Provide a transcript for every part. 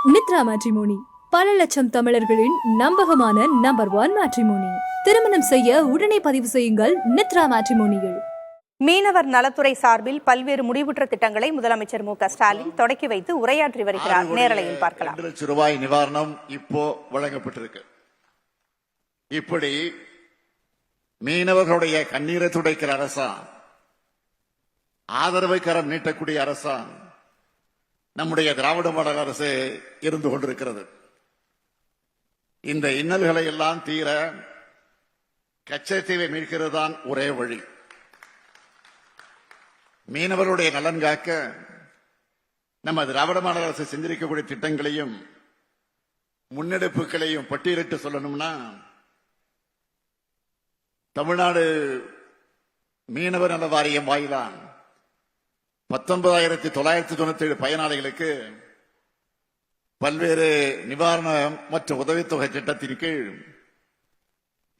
நித்ரா matrimony பல லட்சம் தமிழர்களின் நம்பகமான நம்பர் 1 மேட்ரிமோனி. திருமணம் செய்ய உடனே பதிவு செய்யுங்கள் நித்ரா மேட்ரிமோனியில். மீனவர் நலத்துறை சார்பில் பல்வேறு முடிவுற்ற திட்டங்களை முதலமைச்சர் மு.க.ஸ்டாலின் தொடக்கி வைத்து உரையாற்றி வருகிறார். நேரலையில் பார்க்கலாம். 2 லட்சம் ரூபாய் நிவாரணம் இப்போ வழங்கப்பட்டிருக்கு. இப்படி மீனவர்களுடைய கண்ணீரை துடைக்கிற அரசான், ஆதரவை கரம் நீட்டக்கூடிய அரசான் நம்முடைய திராவிட மாடல் அரசு இருந்து கொண்டிருக்கிறது. இந்த இன்னல்களை எல்லாம் தீர கச்சத்தீவை மீட்கிறது தான் ஒரே வழி. மீனவர்களுடைய நலன் காக்க நம்ம திராவிட மாடல் அரசு செஞ்சிருக்கக்கூடிய திட்டங்களையும் முன்னெடுப்புகளையும் பட்டியலிட்டு சொல்லணும்னா, தமிழ்நாடு மீனவர் நல வாரியம் வாயிலான் 19,997 பயனாளிகளுக்கு பல்வேறு நிவாரணம் மற்றும் உதவித்தொகை திட்டத்தின் கீழ்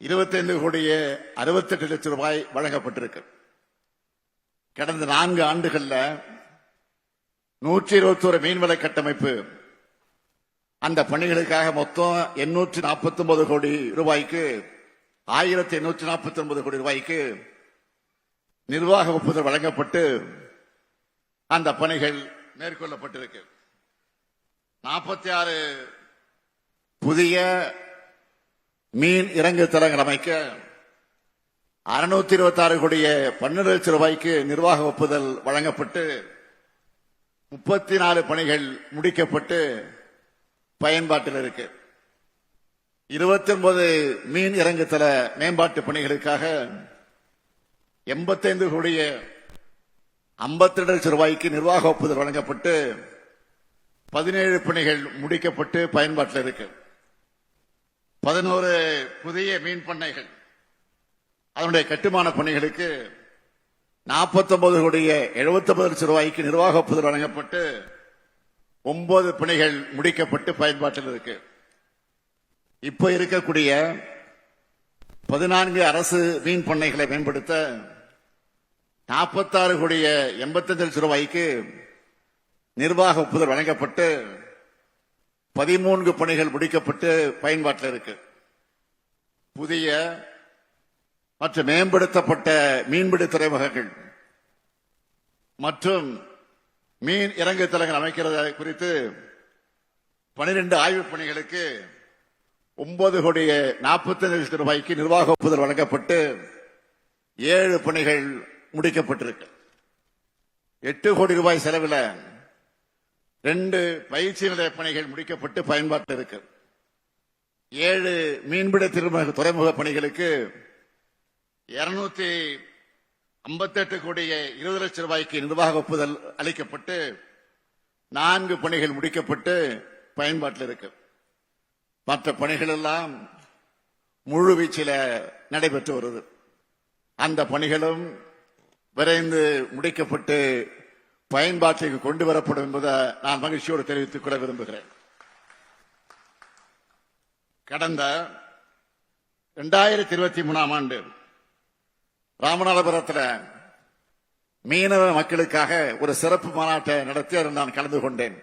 25,68 லட்சம் ரூபாய் வழங்கப்பட்டிருக்கு. கடந்த 4 ஆண்டுகள்ல 121 மீன்வள கட்டமைப்பு, அந்த பணிகளுக்காக மொத்தம் 849 கோடி ரூபாய்க்கு 1849 கோடி ரூபாய்க்கு நிர்வாக ஒப்புதல் வழங்கப்பட்டு அந்த பணிகள் மேற்கொள்ளப்பட்டிருக்கு. 46 புதிய மீன் இறங்கு தளங்கள் அமைக்க 626 கோடிய 12 லட்சம் ரூபாய்க்கு நிர்வாக ஒப்புதல் வழங்கப்பட்டு 34 பணிகள் முடிக்கப்பட்டு பயன்பாட்டில் இருக்கு. 29 மீன் இறங்கு தள மேம்பாட்டு பணிகளுக்காக 85 கோடிய 52 லட்சம் ரூபாய்க்கு நிர்வாக ஒப்புதல் வழங்கப்பட்டு 17 பணிகள் முடிக்கப்பட்டு பயன்பாட்டில் இருக்கு. 11 புதிய மீன் பண்ணைகள், அதனுடைய கட்டுமான பணிகளுக்கு 49 கோடிய 79 லட்சம் ரூபாய்க்கு நிர்வாக ஒப்புதல் வழங்கப்பட்டு 9 பணிகள் முடிக்கப்பட்டு பயன்பாட்டில் இருக்கு. இப்ப இருக்கக்கூடிய 14 அரசு மீன் பண்ணைகளை மேம்படுத்த 46 கோடிய 85 லட்சம் ரூபாய்க்கு நிர்வாக ஒப்புதல் வழங்கப்பட்டு 13 பணிகள் முடிக்கப்பட்டு பயன்பாட்டில் இருக்கு. புதிய மற்றும் மேம்படுத்தப்பட்ட மீன்பிடி துறைமுகங்கள் மற்றும் மீன் இறங்கு தளங்கள் அமைக்கிறது குறித்து 12 ஆய்வுப் பணிகளுக்கு 9 கோடிய 45 லட்சம் ரூபாய்க்கு நிர்வாக ஒப்புதல் வழங்கப்பட்டு 7 பணிகள் முடிக்கப்பட்டிருக்கு. 8 கோடி ரூபாய் செலவில் 2 பயிற்சி நிலைய பணிகள் முடிக்கப்பட்டு பயன்பாட்டில் இருக்கு. 7 மீன்பிடி துறைமுக பணிகளுக்கு 258 கோடிய 20 லட்சம் ரூபாய்க்கு நிர்வாக ஒப்புதல் அளிக்கப்பட்டு 4 பணிகள் முடிக்கப்பட்டு பயன்பாட்டில் இருக்கு. மற்ற பணிகள் எல்லாம் முழு வீச்சில் நடைபெற்று வருது. அந்த பணிகளும் விரைந்து முடிக்கப்பட்டு பயன்பாட்டிற்கு கொண்டு வரப்படும் என்பதை நான் மகிழ்ச்சியோடு தெரிவித்துக் கொள்ள விரும்புகிறேன். கடந்த 2023 ஆண்டு ராமநாதபுரத்தில் மீனவ மக்களுக்காக ஒரு சிறப்பு மாநாட்டை நடத்தி அதில் நான் கலந்து கொண்டேன்.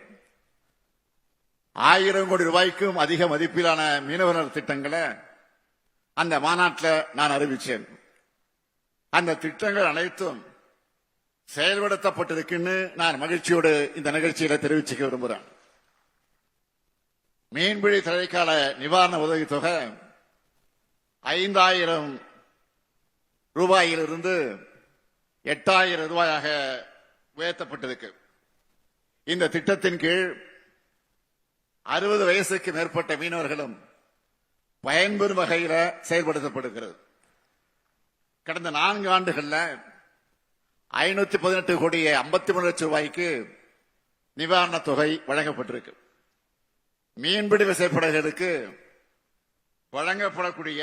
1000 கோடி ரூபாய்க்கும் அதிக மதிப்பிலான மீனவர் திட்டங்களை அந்த மாநாட்டில் நான் அறிவித்தேன். அந்த திட்டங்கள் அனைத்தும் செயல்படுத்தப்பட்டிருக்குன்னு நான் மகிழ்ச்சியோடு இந்த நிகழ்ச்சியில தெரிவிச்சுக்க விரும்புகிறேன். மீன்பிடி தடைக்கால நிவாரண உதவி தொகை 5,000 ரூபாயிலிருந்து 8,000 ரூபாயாக உயர்த்தப்பட்டிருக்கு. இந்த திட்டத்தின் கீழ் 60 வயசுக்கு மேற்பட்ட மீனவர்களும் பயன்பெறும் வகையில் செயல்படுத்தப்படுகிறது. கடந்த 4 ஆண்டுகள்ல 518 கோடிய 53 லட்சம் ரூபாய்க்கு நிவாரண தொகை வழங்கப்பட்டிருக்கு. மீன்பிடி விசைப்படகுகளுக்கு வழங்கப்படக்கூடிய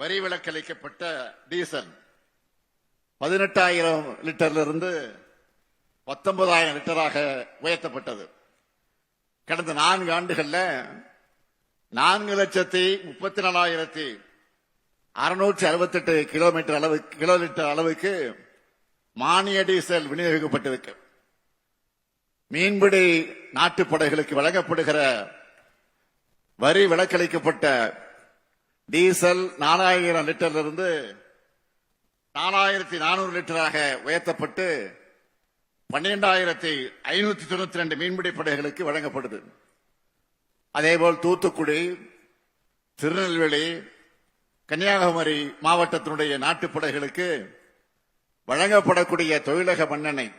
வரி விலக்களிக்கப்பட்ட டீசல் 18,000 லிட்டரிலிருந்து 19,000 லிட்டராக உயர்த்தப்பட்டது. கடந்த 4 ஆண்டுகள்ல 4,34,668 கிலோ லிட்டர் அளவுக்கு மானிய டீசல் விநியோகிக்கப்பட்டிருக்கு. மீன்பிடி நாட்டுப்படைகளுக்கு வழங்கப்படுகிற வரி விலக்களிக்கப்பட்ட டீசல் 4000 லிட்டரிலிருந்து 4400 லிட்டராக உயர்த்தப்பட்டு 12592 மீன்பிடி படைகளுக்கு வழங்கப்படுது. அதேபோல் தூத்துக்குடி, திருநெல்வேலி, கன்னியாகுமரி மாவட்டத்தினுடைய நாட்டுப்படைகளுக்கு வழங்கப்படக்கூடிய தொழிலக மண்ணெண்ணெய்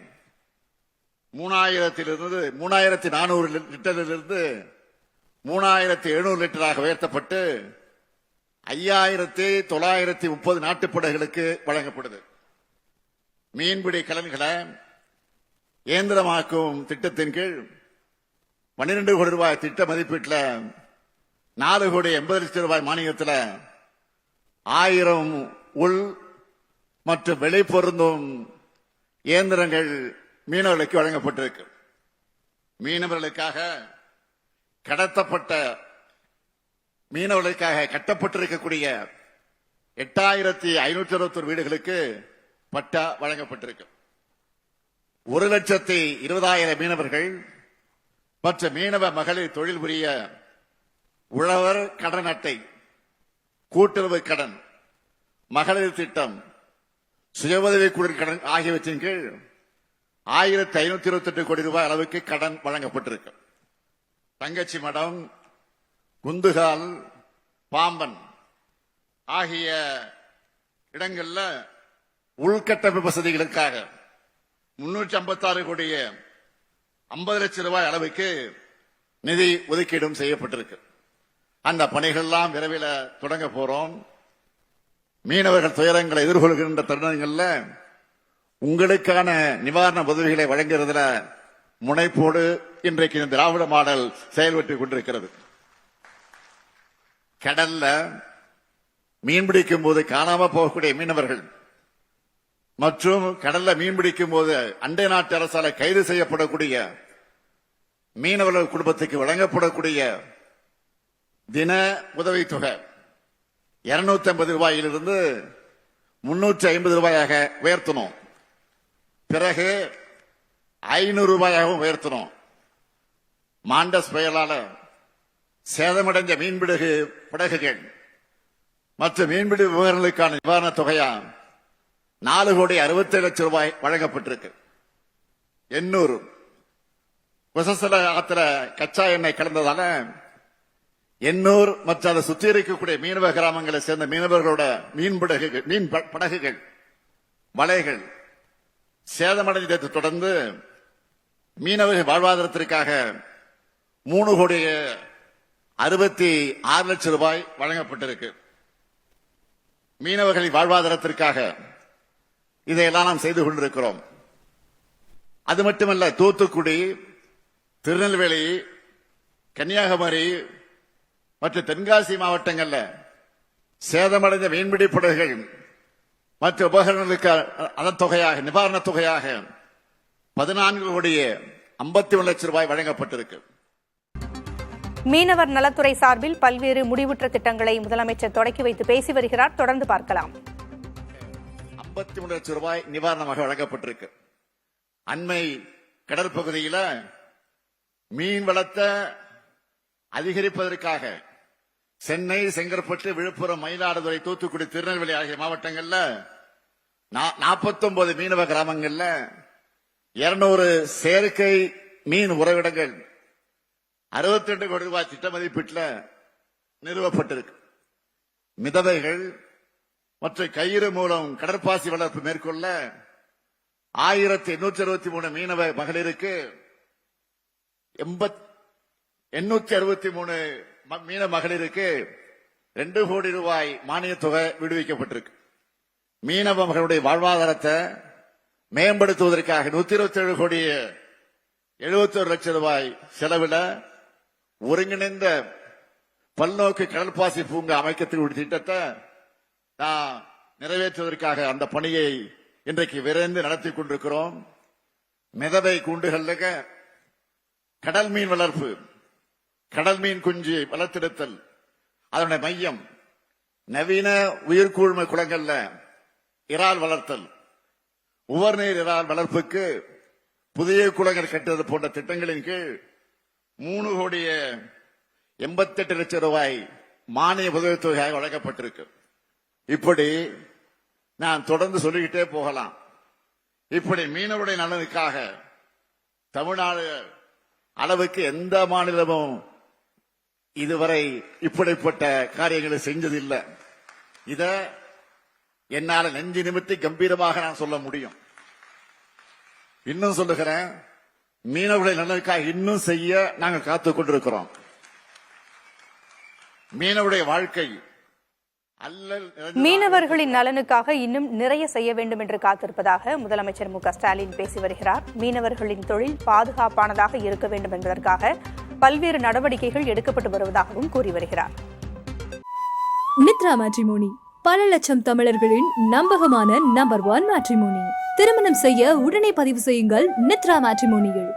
3400 லிட்டரிலிருந்து 3700 லிட்டராக உயர்த்தப்பட்டு 5930 நாட்டுப்படைகளுக்கு வழங்கப்படுது. மீன்பிடி கலன்களை இயந்திரமாக்கும் திட்டத்தின் கீழ் 12 கோடி ரூபாய் திட்ட மதிப்பீட்டில் 4 கோடி 80 லட்சம் ரூபாய் மானியத்தில் 1000 உள் மற்றும் வெளி பொருந்தும் இயந்திரங்கள் மீனவர்களுக்கு வழங்கப்பட்டிருக்கு. மீனவர்களுக்காக கட்டப்பட்டிருக்கக்கூடிய 8561 வீடுகளுக்கு பட்டா வழங்கப்பட்டிருக்கு. 1,20,000 மீனவர்கள் மற்ற மீனவ மகளிர் தொழில் புரிய உழவர் கடன் அட்டை, கூட்டுறவு கடன், மகளிர் திட்டம், சுய உதவிக் குழு கடன் ஆகியவற்றின் கீழ் 1528 கோடி ரூபாய் அளவுக்கு கடன் வழங்கப்பட்டிருக்கு. தங்கச்சி மடம், குந்துகால், பாம்பன் ஆகிய இடங்கள்ல உள்கட்டமைப்பு வசதிகளுக்காக 356 கோடி 50 லட்சம் ரூபாய் அளவுக்கு நிதி ஒதுக்கீடும் செய்யப்பட்டிருக்கு. அந்த பணிகள் எல்லாம் விரைவில் தொடங்க போறோம். மீனவர்கள் துயரங்களை எதிர்கொள்கின்ற தருணங்கள்ல உங்களுக்கான நிவாரண உதவிகளை வழங்குறதுல முனைப்போடு இன்றைக்கு இந்த திராவிட மாடல் செயல்பட்டுக் கொண்டிருக்கிறது. கடல்ல மீன்பிடிக்கும் போது காணாம போகக்கூடிய மீனவர்கள் மற்றும் கடல்ல மீன்பிடிக்கும் போது அண்டை நாட்டு அரசால கைது செய்யப்படக்கூடிய மீனவர்கள் குடும்பத்துக்கு வழங்கப்படக்கூடிய தின உதவித்தொகை 250 ரூபாயிலிருந்து 350 ரூபாயாக உயர்த்தணும். பிறகு 500 ரூபாயாகவும் உயர்த்தணும். மாண்டஸ் புயலால சேதமடைந்த மீன்பிடி படகுகள் மற்றும் மீன்பிடி விவகாரங்களுக்கான நிவாரணத் தொகையா 4 கோடி 67 லட்சம் ரூபாய் வழங்கப்பட்டிருக்கு. 800 விசசல ஆத்திர கச்சா எண்ணெய் கலந்ததால 800 மற்ற அதை சுற்றி இருக்கக்கூடிய மீனவ கிராமங்களை சேர்ந்த மீனவர்களோட மீன் படகுகள், வலைகள் சேதமடைந்ததை தொடர்ந்து மீனவர்கள் வாழ்வாதாரத்திற்காக 3 கோடி 66 லட்சம் ரூபாய் வழங்கப்பட்டிருக்கு. மீனவர்களின் வாழ்வாதாரத்திற்காக இதையெல்லாம் நாம் செய்து கொண்டிருக்கிறோம். அது மட்டுமல்ல, தூத்துக்குடி, திருநெல்வேலி, கன்னியாகுமரி மற்றும் தென்காசி மாவட்டங்கள்ல சேதமடைந்த மீன்பிடி படகுகள் மற்ற உபகரணங்களுக்கு அதன் தொகையாக நிவாரணத் தொகையாக 14 கோடி 51 லட்சம் ரூபாய் வழங்கப்பட்டிருக்கு. மீனவர் நலத்துறை சார்பில் பல்வேறு முடிவுற்ற திட்டங்களை முதலமைச்சர் தொடக்கி வைத்து பேசி வருகிறார். தொடர்ந்து பார்க்கலாம். 53 லட்சம் ரூபாய் நிவாரணமாக வழங்கப்பட்டிருக்கு. அண்மை கடற்பகுதியில மீன் வளத்தை அதிகரிப்பதற்காக சென்னை, செங்கற்பட்டு, விழுப்புரம், மயிலாடுதுறை, தூத்துக்குடி, திருநெல்வேலி ஆகிய மாவட்டங்கள்ல 49 மீனவ கிராமங்கள்ல 200 செயற்கை மீன் உறைவிடங்கள் 62 கோடி ரூபாய் திட்ட மதிப்பீட்டில் நிறுவப்பட்டிருக்கு. மிதவைகள் மற்றும் கயிறு மூலம் கடற்பாசி வளர்ப்பு மேற்கொள்ள 1863 மீனவ மகளிருக்கு 863 மீன மகளிருக்கு 2 கோடி ரூபாய் மானியத் தொகை விடுவிக்கப்பட்டிருக்கு. மீனவ மகளுடைய வாழ்வாதாரத்தை மேம்படுத்துவதற்காக 127 கோடி 71 லட்சம் ரூபாய் செலவில் ஒருங்கிணைந்த பல்நோக்கு கடல்பாசி பூங்கா அமைக்கக்கூடிய திட்டத்தை நிறைவேற்றுவதற்காக அந்த பணியை இன்றைக்கு விரைந்து நடத்தி கொண்டிருக்கிறோம். மிதவை கூண்டுகள், கடல் மீன் வளர்ப்பு, கடல் மீன் குஞ்சு வளர்த்தெடுத்தல், அதனுடைய மையம், நவீன உயிர்கூழ்மை குளங்கள்ல இறால் வளர்த்தல், உவர்நீர் இறால் வளர்ப்புக்கு புதிய குளங்கள் கட்டுவது போன்ற திட்டங்களின் கீழ் 3,88,00,000 ரூபாய் மானிய உதவித்தொகையாக வழங்கப்பட்டிருக்கு. இப்படி நான் தொடர்ந்து சொல்லிக்கிட்டே போகலாம். இப்படி மீனவருடைய நலனுக்காக தமிழ்நாடு அளவுக்கு எந்த மாநிலமும் இதுவரை இப்படிப்பட்ட காரியங்களை செஞ்சதில்லை. இத என்னால நெஞ்சு நிமித்தி கம்பீரமாக நான் சொல்ல முடியும். இன்னும் சொல்லுகிறேன், மீனவர்களை நலனுக்காக இன்னும் செய்ய நாங்கள் காத்துக் கொண்டிருக்கிறோம். மீனவருடைய வாழ்க்கை மீனவர்களின் நலனுக்காக இன்னும் நிறைய செய்ய வேண்டும் என்று காத்திருப்பதாக முதலமைச்சர் மு.க.ஸ்டாலின் பேசி வருகிறார். மீனவர்களின் தொழில் பாதுகாப்பானதாக இருக்க வேண்டும் என்பதற்காக பல்வேறு நடவடிக்கைகள் எடுக்கப்பட்டு வருவதாகவும் கூறி வருகிறார். நித்ரா மேட்ரிமோனி பல லட்சம் தமிழர்களின் நம்பகமான நம்பர் 1 மேட்ரிமோனி. திருமணம் செய்ய உடனே பதிவு செய்யுங்கள் நித்ரா மேட்ரிமோனியில்.